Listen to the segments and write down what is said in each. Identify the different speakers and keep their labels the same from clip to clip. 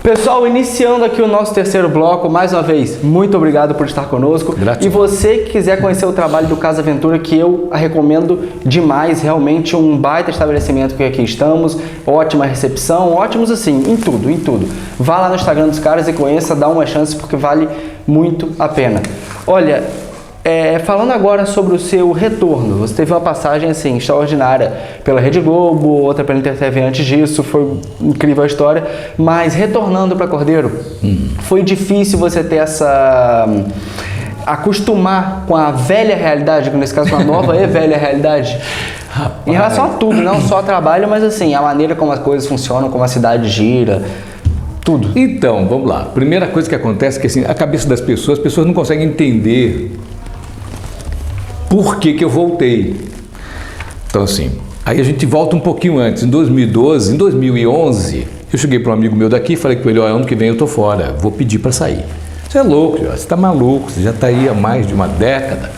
Speaker 1: Pessoal, iniciando aqui o nosso terceiro bloco, mais uma vez, muito obrigado por estar conosco.
Speaker 2: Gratidão.
Speaker 1: E você que quiser conhecer o trabalho do Casa Aventura, que eu recomendo demais, realmente um baita estabelecimento que aqui estamos, ótima recepção, ótimos assim, em tudo. Vá lá no Instagram dos caras e conheça, dá uma chance porque vale muito a pena. Olha, falando agora sobre o seu retorno, você teve uma passagem assim extraordinária pela Rede Globo, outra pela InterTV antes disso, foi incrível a história, mas retornando para Cordeiro, foi difícil você ter acostumar com a velha realidade, nesse caso com a nova e velha realidade,
Speaker 2: Rapaz.
Speaker 1: em relação a tudo, não só trabalho, mas assim, a maneira como as coisas funcionam, como a cidade gira, tudo.
Speaker 2: Então, vamos lá. Primeira coisa que acontece é que assim, a cabeça das pessoas, as pessoas não conseguem entender por que eu voltei. Então assim, aí a gente volta um pouquinho antes, em 2012, em 2011, eu cheguei para um amigo meu daqui e falei com ele, ano que vem eu tô fora, vou pedir para sair. Você é louco, você está maluco, você já está aí há mais de uma década,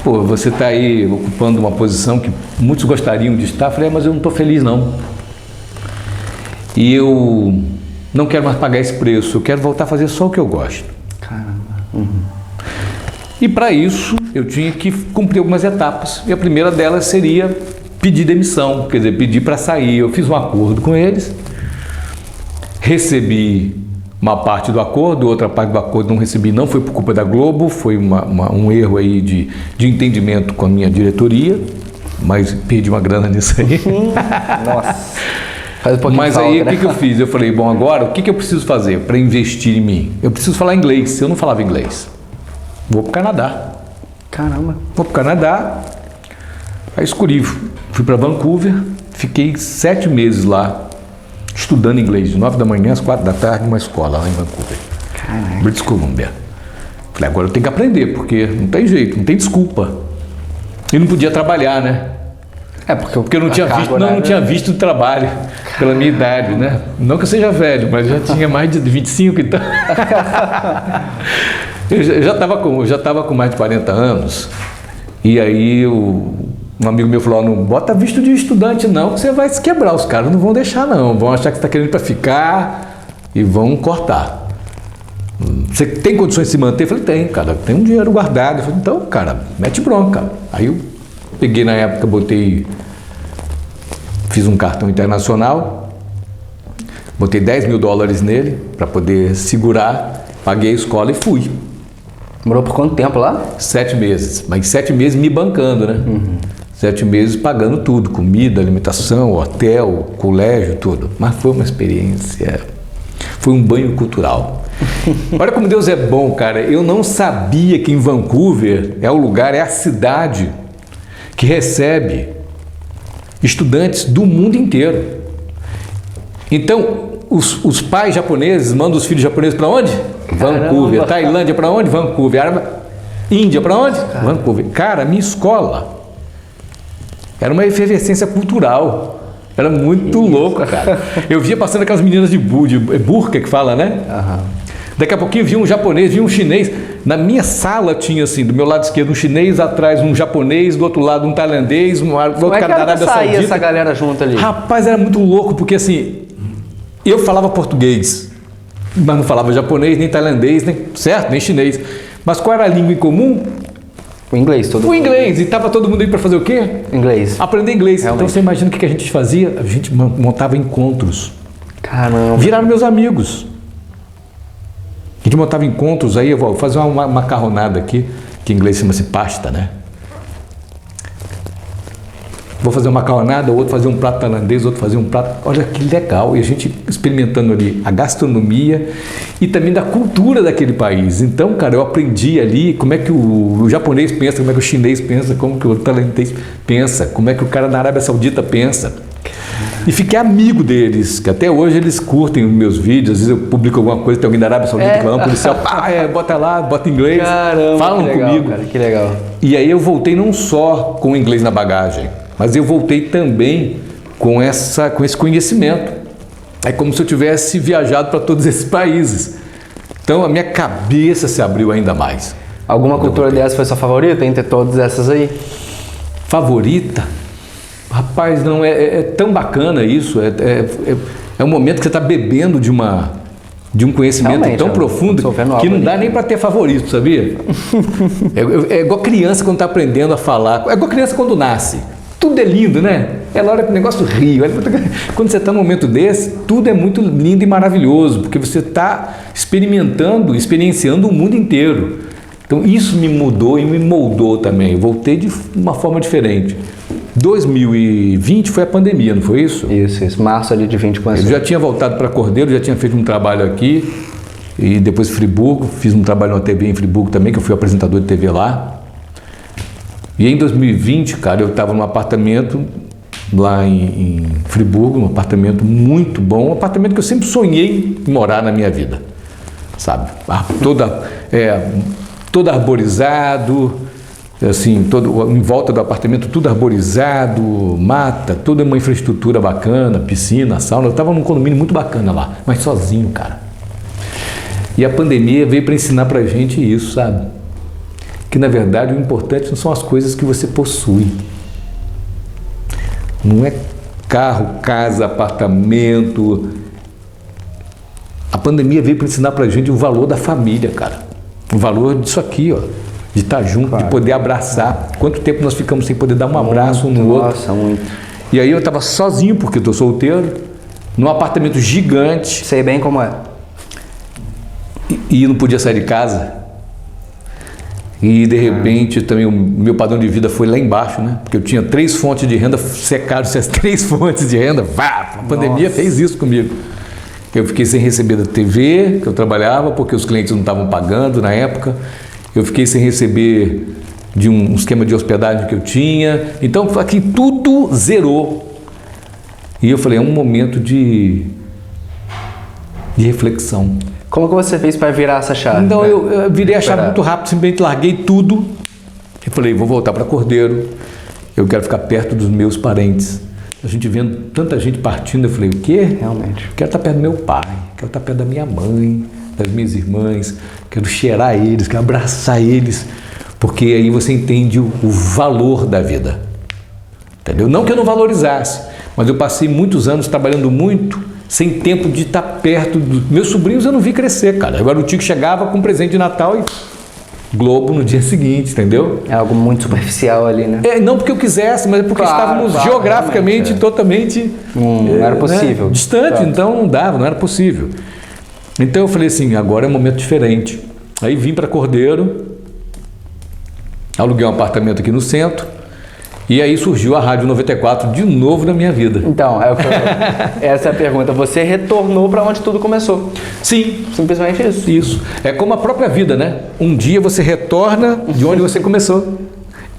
Speaker 2: pô, você está aí ocupando uma posição que muitos gostariam de estar. Eu falei, mas eu não estou feliz não. E eu não quero mais pagar esse preço, eu quero voltar a fazer só o que eu gosto.
Speaker 1: Caramba.
Speaker 2: E para isso eu tinha que cumprir algumas etapas. E a primeira delas seria pedir demissão, quer dizer, pedir para sair. Eu fiz um acordo com eles, recebi uma parte do acordo, outra parte do acordo não recebi, não foi por culpa da Globo, foi um erro aí de entendimento com a minha diretoria, mas perdi uma grana nisso aí.
Speaker 1: Nossa. Faz um pouquinho
Speaker 2: Mas
Speaker 1: falta,
Speaker 2: aí
Speaker 1: né?
Speaker 2: o que eu fiz? Eu falei, bom, agora o que eu preciso fazer para investir em mim? Eu preciso falar inglês, eu não falava inglês. Vou para o Canadá.
Speaker 1: Caramba.
Speaker 2: Vou para o Canadá, aí escolhi, fui para Vancouver, fiquei 7 meses lá, estudando inglês, de 9 da manhã às 4 da tarde, numa escola lá em Vancouver,
Speaker 1: Caraca.
Speaker 2: British Columbia. Falei, agora eu tenho que aprender, porque não tem jeito, não tem desculpa. E não podia trabalhar, né? Porque eu não tinha visto, não tinha visto o trabalho pela minha idade, né? Não que eu seja velho, mas já tinha mais de 25 e tal. Eu já estava com mais de 40 anos, e aí um amigo meu falou, não bota visto de estudante não, que você vai se quebrar, os caras não vão deixar não, vão achar que você está querendo para ficar e vão cortar. Você tem condições de se manter? Eu falei, tem, cara, tem um dinheiro guardado. Eu falei, então, cara, mete bronca. Aí eu peguei na época, fiz um cartão internacional, botei $10 mil nele para poder segurar, paguei a escola e fui.
Speaker 1: Morou por quanto tempo lá?
Speaker 2: 7 meses, mas 7 meses me bancando, né? 7 meses pagando tudo, comida, alimentação, hotel, colégio, tudo. Mas foi uma experiência, foi um banho cultural. Olha como Deus é bom, cara. Eu não sabia que em Vancouver é o lugar, é a cidade que recebe estudantes do mundo inteiro. Então, os pais japoneses mandam os filhos japoneses para onde?
Speaker 1: Caramba.
Speaker 2: Vancouver. Tailândia para onde? Vancouver. Índia para onde?
Speaker 1: Caramba.
Speaker 2: Vancouver. Cara, minha escola era uma efervescência cultural. Era muito louco, cara. Eu via passando aquelas meninas de burca que fala, né? Daqui a pouquinho vi um japonês, vi um chinês. Na minha sala tinha assim, do meu lado esquerdo um chinês, atrás um japonês, do outro lado um tailandês, do outro cara da Arábia Saudita.
Speaker 1: Essa galera junto ali?
Speaker 2: Rapaz, era muito louco, porque assim, eu falava português, mas não falava japonês, nem tailandês, nem chinês. Mas qual era a língua em comum?
Speaker 1: O inglês, todo
Speaker 2: O inglês. E estava todo mundo aí para fazer o quê?
Speaker 1: Inglês.
Speaker 2: Aprender inglês.
Speaker 1: Realmente.
Speaker 2: Então você imagina o que a gente fazia? A gente montava encontros.
Speaker 1: Caramba.
Speaker 2: Viraram meus amigos. A gente montava encontros aí, eu vou fazer uma macarronada aqui, que em inglês chama-se pasta, né? Vou fazer uma macarronada, outro fazer um prato tailandês, outro fazer um prato... Olha que legal! E a gente experimentando ali a gastronomia e também da cultura daquele país. Então, cara, eu aprendi ali como é que o japonês pensa, como é que o chinês pensa, como que o tailandês pensa, como é que o cara na Arábia Saudita pensa. E fiquei amigo deles, que até hoje eles curtem os meus vídeos, às vezes eu publico alguma coisa, tem alguém da Arábia Saudita que vai lá, um policial, bota lá, bota inglês,
Speaker 1: Caramba,
Speaker 2: falam
Speaker 1: que legal,
Speaker 2: comigo.
Speaker 1: Cara, que legal.
Speaker 2: E aí eu voltei não só com o inglês na bagagem, mas eu voltei também com esse conhecimento. É como se eu tivesse viajado para todos esses países. Então a minha cabeça se abriu ainda mais.
Speaker 1: Alguma cultura dessa foi sua favorita entre todas essas aí?
Speaker 2: Favorita? Rapaz, não, é tão bacana isso. É um momento que você está bebendo de uma de um conhecimento
Speaker 1: Realmente,
Speaker 2: tão profundo que não dá nem para ter favorito, sabia? É igual criança quando está aprendendo a falar, é igual criança quando nasce. Tudo é lindo, né? É hora que o negócio rio. Quando você está num momento desse, tudo é muito lindo e maravilhoso, porque você está experienciando o mundo inteiro. Então isso me mudou e me moldou também. Eu voltei de uma forma diferente. 2020 foi a pandemia, não foi isso?
Speaker 1: Isso. Março ali de 20 começou.
Speaker 2: Eu já tinha voltado para Cordeiro, já tinha feito um trabalho aqui, e depois Friburgo, fiz um trabalho na TV em Friburgo também, que eu fui apresentador de TV lá. E em 2020, cara, eu estava num apartamento lá em Friburgo, um apartamento muito bom, um apartamento que eu sempre sonhei em morar na minha vida, sabe? Todo arborizado, assim, todo em volta do apartamento, tudo arborizado, mata, toda uma infraestrutura bacana, piscina, sauna. Eu estava num condomínio muito bacana lá, mas sozinho, cara. E a pandemia veio para ensinar pra gente isso, sabe? Que na verdade o importante não são as coisas que você possui. Não é carro, casa, apartamento. A pandemia veio para ensinar pra gente o valor da família, cara. O valor disso aqui, ó. De estar junto, claro, de poder abraçar. Quanto tempo nós ficamos sem poder dar um abraço um no outro?
Speaker 1: Nossa, muito.
Speaker 2: E aí eu estava sozinho, porque eu tô solteiro, num apartamento gigante.
Speaker 1: Sei bem como é.
Speaker 2: E não podia sair de casa. E de repente também o meu padrão de vida foi lá embaixo, né? Porque eu tinha 3 fontes de renda, secaram essas 3 fontes de renda, a pandemia fez isso comigo. Eu fiquei sem receber da TV, que eu trabalhava, porque os clientes não estavam pagando na época. Eu fiquei sem receber de um esquema de hospedagem que eu tinha. Então aqui tudo zerou. E eu falei, é um momento de reflexão.
Speaker 1: Como que você fez para virar essa chave?
Speaker 2: Então eu virei a chave muito rápido, simplesmente larguei tudo. Eu falei, vou voltar para Cordeiro, eu quero ficar perto dos meus parentes. A gente vendo tanta gente partindo, eu falei, o quê?
Speaker 1: Realmente.
Speaker 2: Quero estar perto do meu pai, quero estar perto da minha mãe, das minhas irmãs, quero cheirar eles, quero abraçar eles, porque aí você entende o valor da vida. Entendeu? Não que eu não valorizasse, mas eu passei muitos anos trabalhando muito, sem tempo de estar perto dos meus sobrinhos. Eu não vi crescer, cara. Agora o tio chegava com um presente de Natal e Globo no dia seguinte, entendeu?
Speaker 1: É algo muito superficial ali, né?
Speaker 2: Não porque eu quisesse, mas é porque estávamos geograficamente totalmente
Speaker 1: não era possível.
Speaker 2: Né? Distante, então não dava, não era possível. Então eu falei assim, agora é um momento diferente. Aí vim para Cordeiro, aluguei um apartamento aqui no centro, e aí surgiu a Rádio 94 de novo na minha vida.
Speaker 1: Então, essa é a pergunta. Você retornou para onde tudo começou?
Speaker 2: Sim.
Speaker 1: Simplesmente isso.
Speaker 2: Isso. É como a própria vida, né? Um dia você retorna de onde você começou.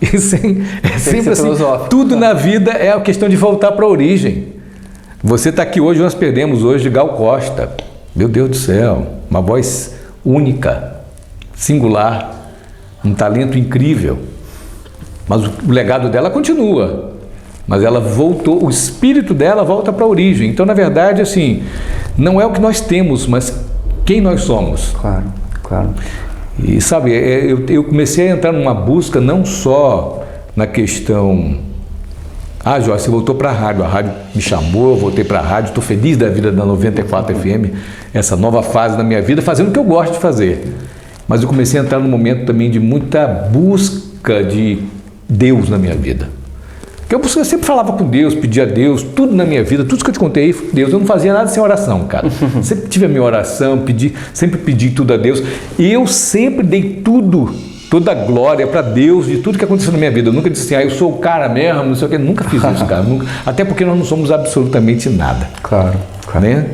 Speaker 2: E é sempre assim. Tudo na vida é a questão de voltar para a origem. Você está aqui hoje, nós perdemos hoje Gal Costa. Meu Deus do céu. Uma voz única, singular, um talento incrível. Mas o legado dela continua, mas ela voltou, o espírito dela volta para a origem. Então, na verdade, assim, não é o que nós temos, mas quem nós somos.
Speaker 1: Claro, claro.
Speaker 2: E sabe, eu comecei a entrar numa busca não só na questão, Jorge, você voltou para a rádio me chamou, eu voltei para a rádio, estou feliz da vida da 94 FM, essa nova fase da minha vida, fazendo o que eu gosto de fazer. Mas eu comecei a entrar num momento também de muita busca de Deus na minha vida. Eu sempre falava com Deus, pedia a Deus, tudo na minha vida, tudo que eu te contei aí, Deus, eu não fazia nada sem oração, cara. Sempre tive a minha oração, sempre pedi tudo a Deus. E eu sempre dei toda a glória para Deus de tudo que aconteceu na minha vida. Eu nunca disse assim, eu sou o cara mesmo, não sei o quê. Nunca fiz isso, cara. Nunca. Até porque nós não somos absolutamente nada.
Speaker 1: Claro.
Speaker 2: Né?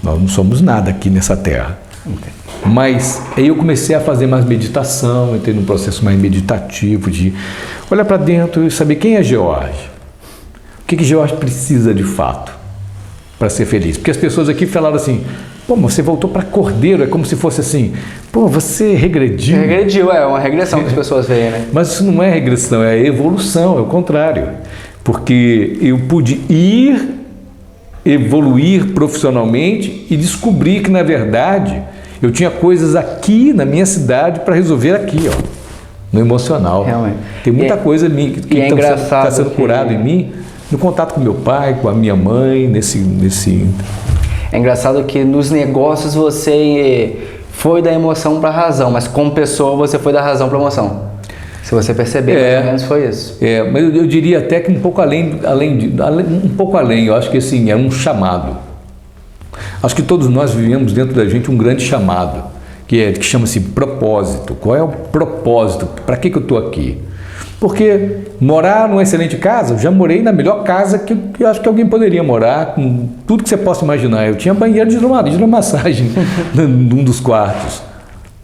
Speaker 2: Nós não somos nada aqui nessa terra. Okay. Mas aí eu comecei a fazer mais meditação, entrei num processo mais meditativo de olhar para dentro e saber quem é George. O que George precisa de fato para ser feliz? Porque as pessoas aqui falaram assim, pô, você voltou para Cordeiro, é como se fosse assim, pô, você regrediu.
Speaker 1: Regrediu, é uma regressão que as pessoas veem, né?
Speaker 2: Mas isso não é regressão, é evolução, é o contrário. Porque eu pude evoluir profissionalmente e descobrir que, na verdade, eu tinha coisas aqui na minha cidade para resolver aqui, ó, no emocional.
Speaker 1: Realmente.
Speaker 2: Tem muita coisa que está sendo curado em mim, no contato com meu pai, com a minha mãe, nesse...
Speaker 1: É engraçado que nos negócios você foi da emoção para a razão, mas como pessoa você foi da razão para a emoção. Se você perceber, mais ou menos foi isso.
Speaker 2: Mas eu diria até que um pouco além, um pouco além, eu acho que assim, é um chamado. Acho que todos nós vivemos dentro da gente um grande chamado, que chama-se propósito. Qual é o propósito? Para que eu estou aqui? Porque morar numa excelente casa, eu já morei na melhor casa que eu acho que alguém poderia morar, com tudo que você possa imaginar. Eu tinha banheiro de hidromassagem num dos quartos,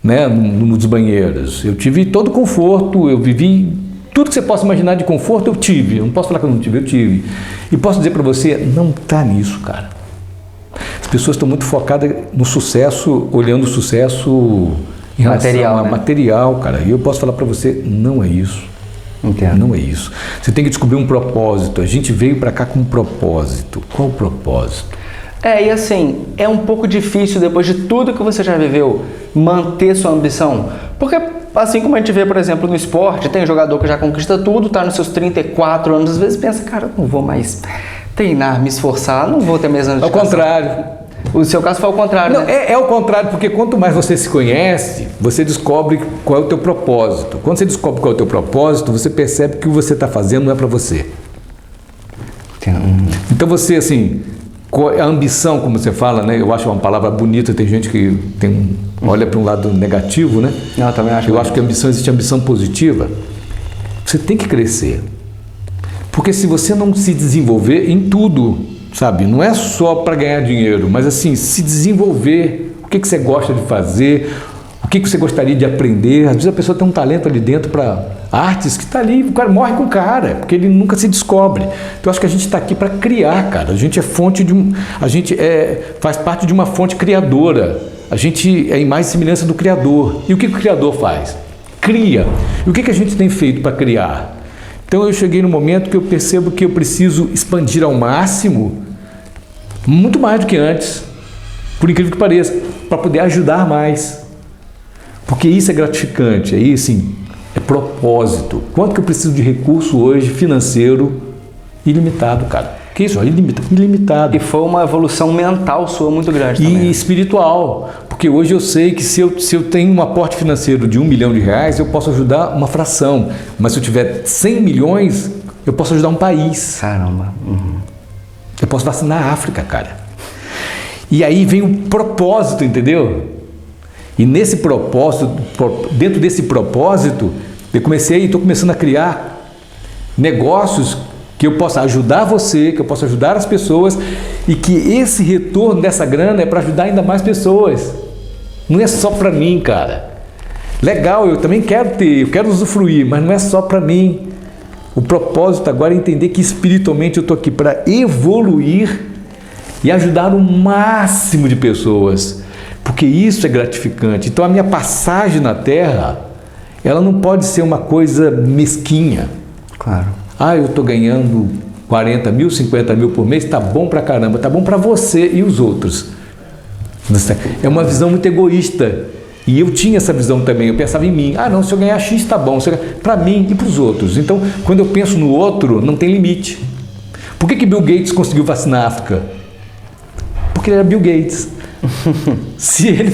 Speaker 2: né, num dos banheiros. Eu tive todo o conforto, eu vivi tudo que você possa imaginar de conforto, eu tive. Eu não posso falar que eu não tive, eu tive. E posso dizer para você, não está nisso, cara. As pessoas estão muito focadas no sucesso, olhando o sucesso em relação a material, cara. E eu posso falar para você, não é isso.
Speaker 1: Entendo.
Speaker 2: Não é isso. Você tem que descobrir um propósito. A gente veio para cá com um propósito. Qual o propósito?
Speaker 1: E assim, é um pouco difícil, depois de tudo que você já viveu, manter sua ambição. Porque, assim como a gente vê, por exemplo, no esporte, tem jogador que já conquista tudo, tá nos seus 34 anos, às vezes pensa, cara, não vou mais treinar, me esforçar, não vou ter mesmo
Speaker 2: Ao contrário.
Speaker 1: O seu caso foi ao contrário,
Speaker 2: não, né? É o contrário, porque quanto mais você se conhece, você descobre qual é o teu propósito. Quando você descobre qual é o teu propósito, você percebe que o que você está fazendo não é para você. Então você, assim, a ambição, como você fala, né? Eu acho uma palavra bonita, tem gente que olha para um lado negativo, né?
Speaker 1: Não, eu também acho.
Speaker 2: Eu acho que existe ambição positiva. Você tem que crescer. Porque se você não se desenvolver em tudo, sabe, não é só para ganhar dinheiro, mas assim, se desenvolver, o que você gosta de fazer, o que você gostaria de aprender. Às vezes a pessoa tem um talento ali dentro para artes que está ali, o cara morre com o cara, porque ele nunca se descobre. Então eu acho que a gente está aqui para criar, cara. A gente é fonte faz parte de uma fonte criadora. A gente é imagem e semelhança do Criador. E o que o Criador faz? Cria. E o que a gente tem feito para criar? Então eu cheguei no momento que eu percebo que eu preciso expandir ao máximo, muito mais do que antes, por incrível que pareça, para poder ajudar mais. Porque isso é gratificante, aí assim, é propósito. Quanto que eu preciso de recurso hoje financeiro ilimitado, cara? Que isso? Ilimitado.
Speaker 1: E foi uma evolução mental sua muito grande também.
Speaker 2: E espiritual. Porque hoje eu sei que se eu tenho um aporte financeiro de R$1 milhão, eu posso ajudar uma fração. Mas se eu tiver 100 milhões, eu posso ajudar um país.
Speaker 1: Caramba. Uhum.
Speaker 2: Eu posso vacinar a África, cara. E aí vem o propósito, entendeu? E nesse propósito, dentro desse propósito, estou começando a criar negócios que eu possa ajudar você, que eu possa ajudar as pessoas e que esse retorno dessa grana é para ajudar ainda mais pessoas. Não é só para mim, cara. Legal, eu também quero ter, eu quero usufruir, mas não é só para mim. O propósito agora é entender que espiritualmente eu estou aqui para evoluir e ajudar o máximo de pessoas, porque isso é gratificante. Então a minha passagem na Terra, ela não pode ser uma coisa mesquinha.
Speaker 1: Claro.
Speaker 2: Eu estou ganhando 40 mil, 50 mil por mês, tá bom pra caramba, tá bom para você e os outros. É uma visão muito egoísta. E eu tinha essa visão também, eu pensava em mim. Não, se eu ganhar X tá bom, para mim e para os outros. Então, quando eu penso no outro, não tem limite. Por que Bill Gates conseguiu vacinar a África? Porque ele era Bill Gates. Se ele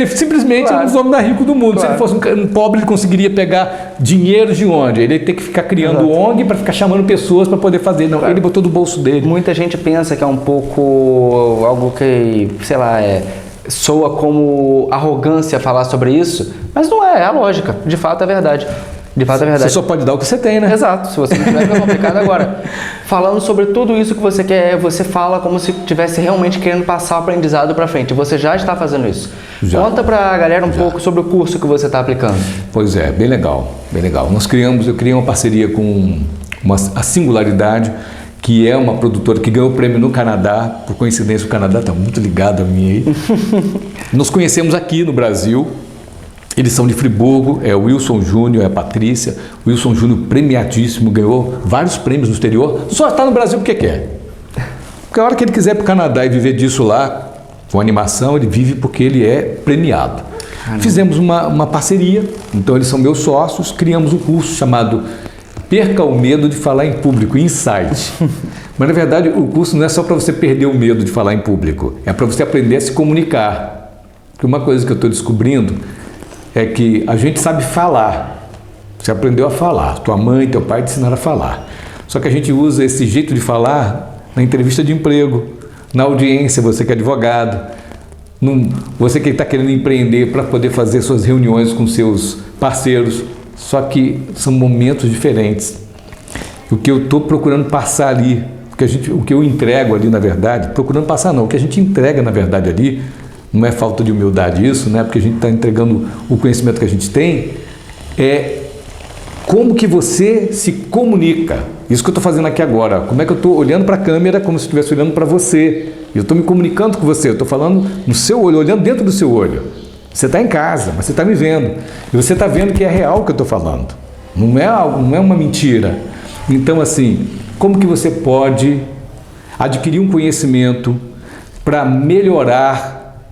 Speaker 2: simplesmente
Speaker 1: claro.
Speaker 2: Um dos homens mais ricos do mundo.
Speaker 1: Claro.
Speaker 2: Se ele fosse um pobre, ele conseguiria pegar dinheiro de onde? Ele ia ter que ficar criando ONG para ficar chamando pessoas para poder fazer. Não, claro. Ele botou do bolso dele.
Speaker 1: Muita gente pensa que é um pouco algo que, sei lá, soa como arrogância falar sobre isso, mas não é a lógica. De fato é verdade. De fato é verdade.
Speaker 2: Você só pode dar o que você tem, né?
Speaker 1: Exato. Se você não tiver, fica complicado. Agora, falando sobre tudo isso que você quer, você fala como se estivesse realmente querendo passar o aprendizado para frente. Você já está fazendo isso. Já. Conta para a galera um pouco sobre o curso que você está aplicando.
Speaker 2: Pois é, bem legal, bem legal. Eu criei uma parceria com a Singularidade, que é uma produtora que ganhou o prêmio no Canadá. Por coincidência, o Canadá está muito ligado a mim aí. Nos conhecemos aqui no Brasil. Eles são de Friburgo, é o Wilson Júnior, é a Patrícia. O Wilson Júnior premiadíssimo, ganhou vários prêmios no exterior. Só está no Brasil porque quer. Porque a hora que ele quiser ir para o Canadá e viver disso lá, com animação, ele vive porque ele é premiado. Fizemos uma parceria, então eles são meus sócios, criamos um curso chamado Perca o medo de falar em público, Insight. Mas na verdade o curso não é só para você perder o medo de falar em público, é para você aprender a se comunicar. Porque uma coisa que eu estou descobrindo é que a gente sabe falar, você aprendeu a falar, tua mãe, teu pai te ensinaram a falar. Só que a gente usa esse jeito de falar na entrevista de emprego, na audiência, você que é advogado, você que está querendo empreender para poder fazer suas reuniões com seus parceiros. Só que são momentos diferentes. O que eu estou procurando passar ali, o que eu entrego ali na verdade, procurando passar não, o que a gente entrega na verdade ali, não é falta de humildade isso, né? Porque a gente está entregando o conhecimento que a gente tem, é como que você se comunica. Isso que eu estou fazendo aqui agora, como é que eu estou olhando para a câmera como se estivesse olhando para você. Eu estou me comunicando com você, eu estou falando no seu olho, olhando dentro do seu olho. Você está em casa, mas você está me vendo. E você está vendo que é real o que eu estou falando. Não é uma mentira. Então, assim, como que você pode adquirir um conhecimento para melhorar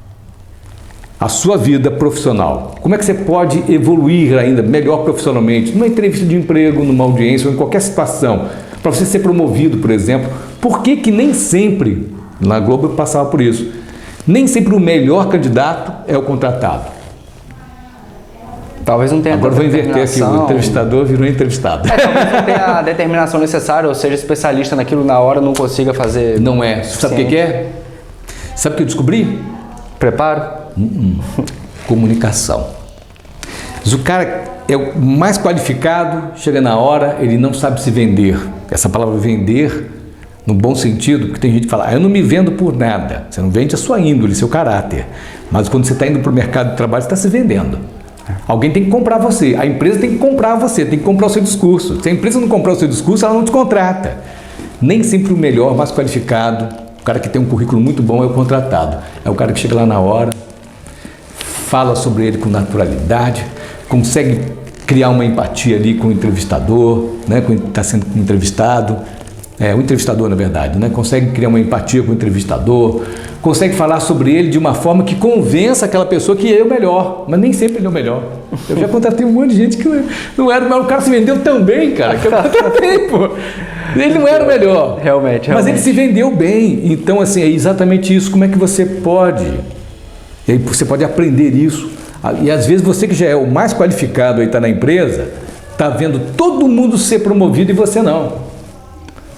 Speaker 2: a sua vida profissional? Como é que você pode evoluir ainda melhor profissionalmente? Numa entrevista de emprego, numa audiência ou em qualquer situação. Para você ser promovido, por exemplo. Por que nem sempre, na Globo eu passava por isso, nem sempre o melhor candidato é o contratado?
Speaker 1: Talvez não tenha.
Speaker 2: Agora vou inverter aqui, o entrevistador virou entrevistado.
Speaker 1: Talvez não tenha a determinação necessária, ou seja, especialista naquilo na hora, não consiga fazer.
Speaker 2: Não é. Sabe o que é? Sabe o que eu descobri?
Speaker 1: Preparo?
Speaker 2: Comunicação. Mas o cara é o mais qualificado, chega na hora, ele não sabe se vender. Essa palavra vender, no bom sentido, porque tem gente que fala, eu não me vendo por nada. Você não vende a sua índole, seu caráter. Mas quando você está indo para o mercado de trabalho, você está se vendendo. Alguém tem que comprar você, a empresa tem que comprar você, tem que comprar o seu discurso. Se a empresa não comprar o seu discurso, ela não te contrata. Nem sempre o melhor, mais qualificado, o cara que tem um currículo muito bom é o contratado. É o cara que chega lá na hora, fala sobre ele com naturalidade, consegue criar uma empatia ali com o entrevistador, né, com quem está sendo entrevistado. O entrevistador, na verdade, né? Consegue criar uma empatia com o entrevistador, consegue falar sobre ele de uma forma que convença aquela pessoa que é o melhor, mas nem sempre ele é o melhor. Eu já contratei um monte de gente que não era o melhor, o cara se vendeu tão bem, cara, que eu contratei, pô. Ele não era o melhor.
Speaker 1: Realmente.
Speaker 2: Mas ele se vendeu bem. Então, assim, é exatamente isso. Como é que você pode? E aí você pode aprender isso. E às vezes você que já é o mais qualificado aí, está na empresa, está vendo todo mundo ser promovido e você não.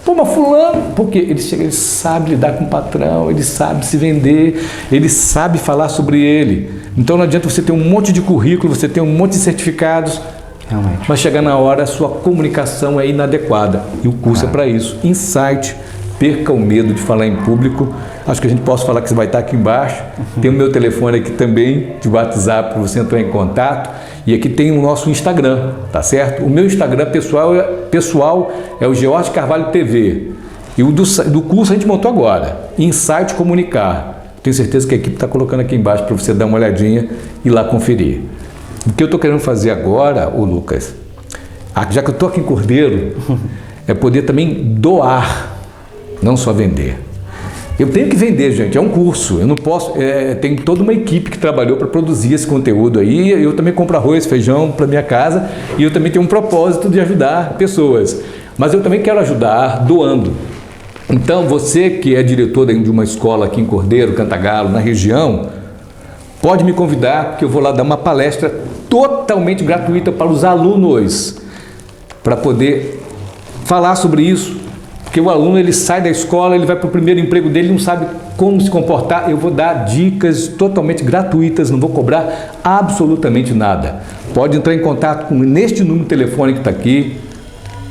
Speaker 2: Pô, mas fulano, porque ele sabe lidar com o patrão, ele sabe se vender, ele sabe falar sobre ele. Então não adianta você ter um monte de currículo, você ter um monte de certificados,
Speaker 1: realmente.
Speaker 2: Mas chegar na hora a sua comunicação é inadequada. E o curso é para isso. Insight, perca o medo de falar em público. Acho que a gente pode falar que você vai estar aqui embaixo. Tem o meu telefone aqui também, de WhatsApp, para você entrar em contato. E aqui tem o nosso Instagram, tá certo? O meu Instagram pessoal é o George Carvalho TV. E o do curso a gente montou agora, Insight Comunicar. Tenho certeza que a equipe está colocando aqui embaixo para você dar uma olhadinha e lá conferir. O que eu estou querendo fazer agora, ô Lucas, já que eu estou aqui em Cordeiro, é poder também doar, não só vender. Eu tenho que vender, gente, é um curso, eu não posso, tem toda uma equipe que trabalhou para produzir esse conteúdo aí, eu também compro arroz, feijão para minha casa e eu também tenho um propósito de ajudar pessoas, mas eu também quero ajudar doando. Então, você que é diretor de uma escola aqui em Cordeiro, Cantagalo, na região, pode me convidar, porque eu vou lá dar uma palestra totalmente gratuita para os alunos, para poder falar sobre isso. Porque o aluno, ele sai da escola, ele vai para o primeiro emprego dele, não sabe como se comportar. Eu vou dar dicas totalmente gratuitas, não vou cobrar absolutamente nada. Pode entrar em contato neste número de telefone que está aqui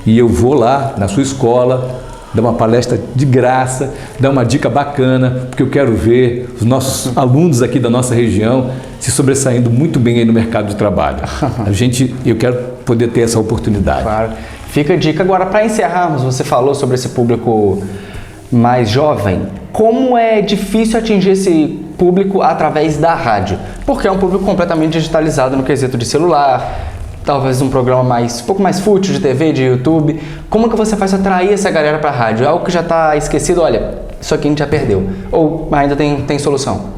Speaker 2: e eu vou lá na sua escola, dar uma palestra de graça, dar uma dica bacana, porque eu quero ver os nossos alunos aqui da nossa região se sobressaindo muito bem aí no mercado de trabalho. Eu quero poder ter essa oportunidade.
Speaker 1: Claro. Fica a dica. Agora, para encerrarmos, você falou sobre esse público mais jovem. Como é difícil atingir esse público através da rádio? Porque é um público completamente digitalizado no quesito de celular, talvez um programa um pouco mais fútil de TV, de YouTube. Como que você faz atrair essa galera para a rádio? É algo que já está esquecido, olha, isso aqui a gente já perdeu. Ou ainda tem solução?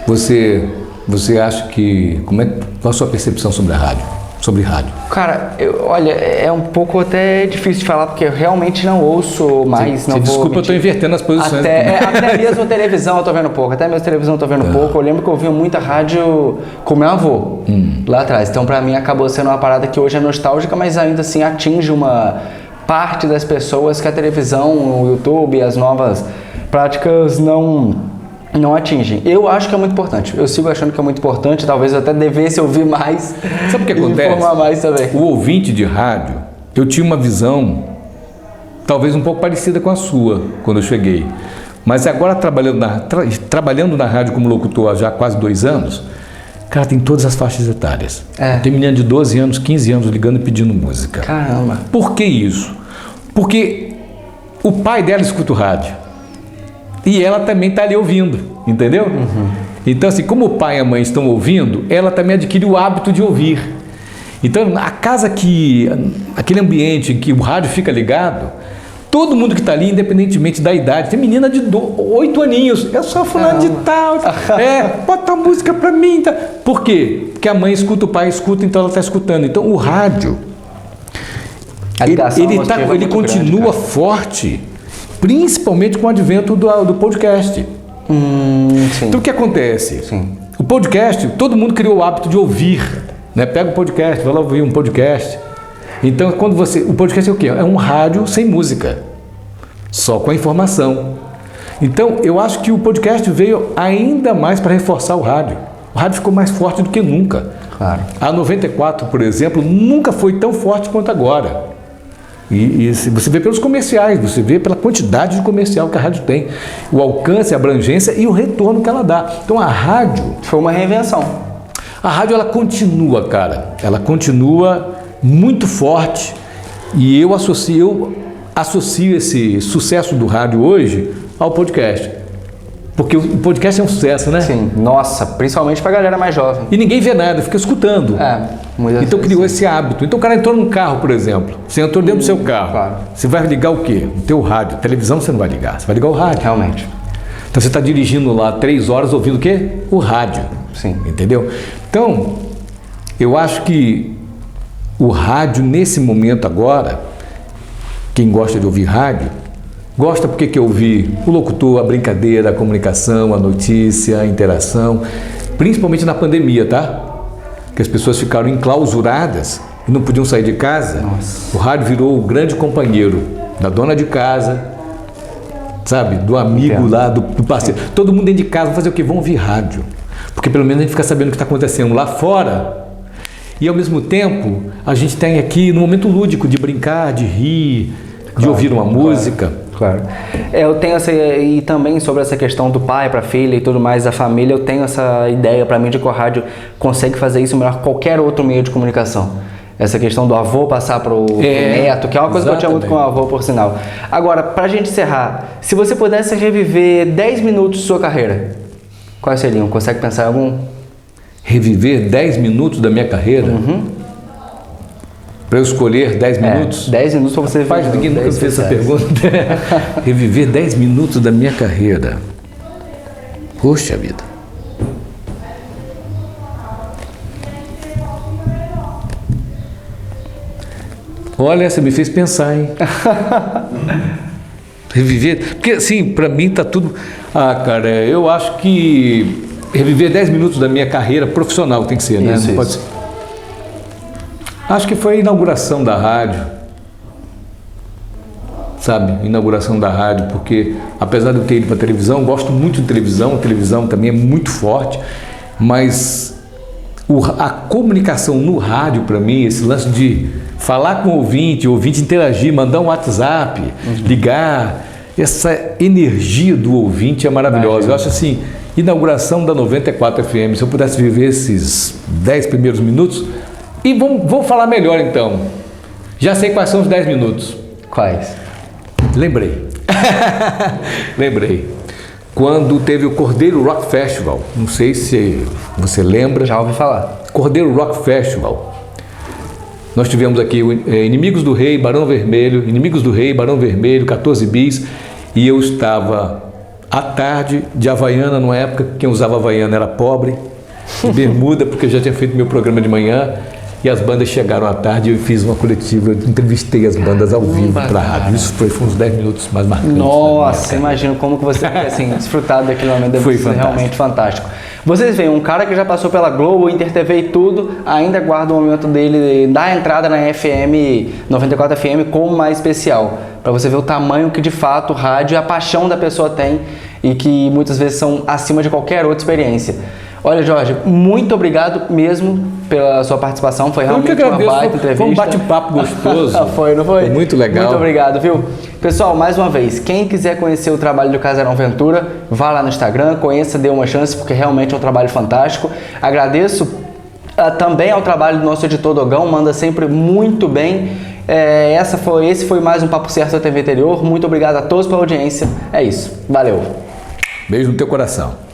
Speaker 2: Você acha que... qual a sua percepção sobre a rádio? sobre rádio?
Speaker 1: Cara, olha, é um pouco até difícil de falar, porque eu realmente não ouço mais.
Speaker 2: Você desculpa, eu estou invertendo as posições.
Speaker 1: Até mesmo televisão eu tô vendo pouco. Pouco. Eu lembro que eu ouvia muita rádio com meu avô, lá atrás. Então, pra mim, acabou sendo uma parada que hoje é nostálgica, mas ainda assim atinge uma parte das pessoas que a televisão, o YouTube, as novas práticas não atingem. Eu acho que é muito importante. Eu sigo achando que é muito importante. Talvez eu até devesse ouvir mais.
Speaker 2: Sabe o que acontece?
Speaker 1: E informar mais também.
Speaker 2: O ouvinte de rádio, eu tinha uma visão talvez um pouco parecida com a sua quando eu cheguei. Mas agora trabalhando na rádio como locutor há já quase 2 anos, cara, tem todas as faixas etárias. Tem menina de 12 anos, 15 anos ligando e pedindo música.
Speaker 1: Caramba.
Speaker 2: Por que isso? Porque o pai dela escuta o rádio. E ela também está ali ouvindo, entendeu? Então, assim, como o pai e a mãe estão ouvindo, ela também adquire o hábito de ouvir. Então, a casa aquele ambiente em que o rádio fica ligado, todo mundo que está ali, independentemente da idade, tem menina de 8 aninhos, eu sou fulano de tal, bota a música para mim. Tá? Por quê? Porque a mãe escuta, o pai escuta, então ela está escutando. Então, o rádio, ele continua grande, forte, principalmente com o advento do podcast. Então o que acontece?
Speaker 1: Sim.
Speaker 2: O podcast, todo mundo criou o hábito de ouvir, né? Pega o podcast, vai lá ouvir um podcast. Então o podcast é o quê? É um rádio sem música, só com a informação. Então eu acho que o podcast veio ainda mais para reforçar o rádio. O rádio ficou mais forte do que nunca.
Speaker 1: Claro.
Speaker 2: A 94, por exemplo, nunca foi tão forte quanto agora. E você vê pelos comerciais, você vê pela quantidade de comercial que a rádio tem, o alcance, a abrangência e o retorno que ela dá. Então a rádio...
Speaker 1: Foi uma reinvenção.
Speaker 2: A rádio, ela continua, cara. Ela continua muito forte e eu associo esse sucesso do rádio hoje ao podcast. Porque o podcast é um sucesso, né?
Speaker 1: Sim, nossa, principalmente pra galera mais jovem.
Speaker 2: E ninguém vê nada, fica escutando. Então criou esse hábito. Então o cara entrou num carro, por exemplo. Você entrou dentro do seu carro.
Speaker 1: Claro.
Speaker 2: Você vai ligar o quê? O teu rádio. Televisão você não vai ligar, você vai ligar o rádio.
Speaker 1: Realmente.
Speaker 2: Então você está dirigindo lá 3 horas ouvindo o quê? O rádio.
Speaker 1: Sim.
Speaker 2: Entendeu? Então, eu acho que o rádio nesse momento agora, quem gosta de ouvir rádio, gosta porque quer ouvir o locutor, a brincadeira, a comunicação, a notícia, a interação, principalmente na pandemia, tá? Que as pessoas ficaram enclausuradas e não podiam sair de casa.
Speaker 1: Nossa.
Speaker 2: O rádio virou o grande companheiro da dona de casa, sabe? Do amigo lá, do parceiro. Sim. Todo mundo dentro de casa vai fazer o quê? Vão ouvir rádio. Porque pelo menos a gente fica sabendo o que está acontecendo lá fora. E ao mesmo tempo, a gente tem aqui no momento lúdico de brincar, de rir, de ouvir uma música.
Speaker 1: Claro. Eu tenho e também sobre essa questão do pai para filha e tudo mais, a família, eu tenho essa ideia para mim de que o rádio consegue fazer isso melhor que qualquer outro meio de comunicação. Essa questão do avô passar pro neto, que é uma coisa que eu tinha muito com o avô, por sinal. Agora, pra gente encerrar, se você pudesse reviver 10 minutos de sua carreira, quais seriam? Consegue pensar em algum?
Speaker 2: Reviver 10 minutos da minha carreira? Para eu escolher 10 minutos?
Speaker 1: 10 minutos para você
Speaker 2: viver. Ninguém nunca fez essa pergunta. Reviver 10 minutos da minha carreira. Poxa vida. Olha, você me fez pensar, hein? Reviver. Porque, assim, para mim tá tudo... cara, eu acho que reviver 10 minutos da minha carreira profissional tem que ser, né?
Speaker 1: Isso,
Speaker 2: não pode ser. Acho que foi a inauguração da rádio, sabe? Inauguração da rádio, porque apesar de eu ter ido para a televisão, gosto muito de televisão, a televisão também é muito forte, mas a comunicação no rádio para mim, esse lance de falar com o ouvinte interagir, mandar um WhatsApp, ligar, essa energia do ouvinte é maravilhosa. Eu acho assim, inauguração da 94 FM, se eu pudesse viver esses 10 primeiros minutos... E vou falar melhor então. Já sei quais são os 10 minutos.
Speaker 1: Quais?
Speaker 2: Lembrei. Lembrei. Quando teve o Cordeiro Rock Festival. Não sei se você lembra.
Speaker 1: Já ouvi falar.
Speaker 2: Cordeiro Rock Festival. Nós tivemos aqui Inimigos do Rei, Barão Vermelho, Inimigos do Rei, Barão Vermelho, 14 bis. E eu estava à tarde de Havaiana, numa época quem usava Havaiana era pobre. De bermuda, porque eu já tinha feito meu programa de manhã. E as bandas chegaram à tarde e eu fiz uma coletiva, eu entrevistei as bandas ao vivo para a rádio. Isso foi uns 10 minutos mais marcantes.
Speaker 1: Nossa, imagino como que você tem assim, desfrutado daquele momento. Deve
Speaker 2: Foi
Speaker 1: ser
Speaker 2: fantástico.
Speaker 1: realmente fantástico. Vocês veem, um cara que já passou pela Globo, Inter TV e tudo, ainda guarda o momento dele da entrada na FM 94 FM como mais especial. Para você ver o tamanho que de fato o rádio e a paixão da pessoa tem e que muitas vezes são acima de qualquer outra experiência. Olha, Jorge, muito obrigado mesmo pela sua participação. Foi realmente uma baita entrevista.
Speaker 2: Foi um bate-papo gostoso.
Speaker 1: Foi, não foi?
Speaker 2: Foi muito legal.
Speaker 1: Muito obrigado, viu? Pessoal, mais uma vez, quem quiser conhecer o trabalho do Casarão Ventura, vá lá no Instagram, conheça, dê uma chance, porque realmente é um trabalho fantástico. Agradeço também ao trabalho do nosso editor Dogão, manda sempre muito bem. Esse foi mais um Papo Certo da TV Interior. Muito obrigado a todos pela audiência. É isso. Valeu.
Speaker 2: Beijo no teu coração.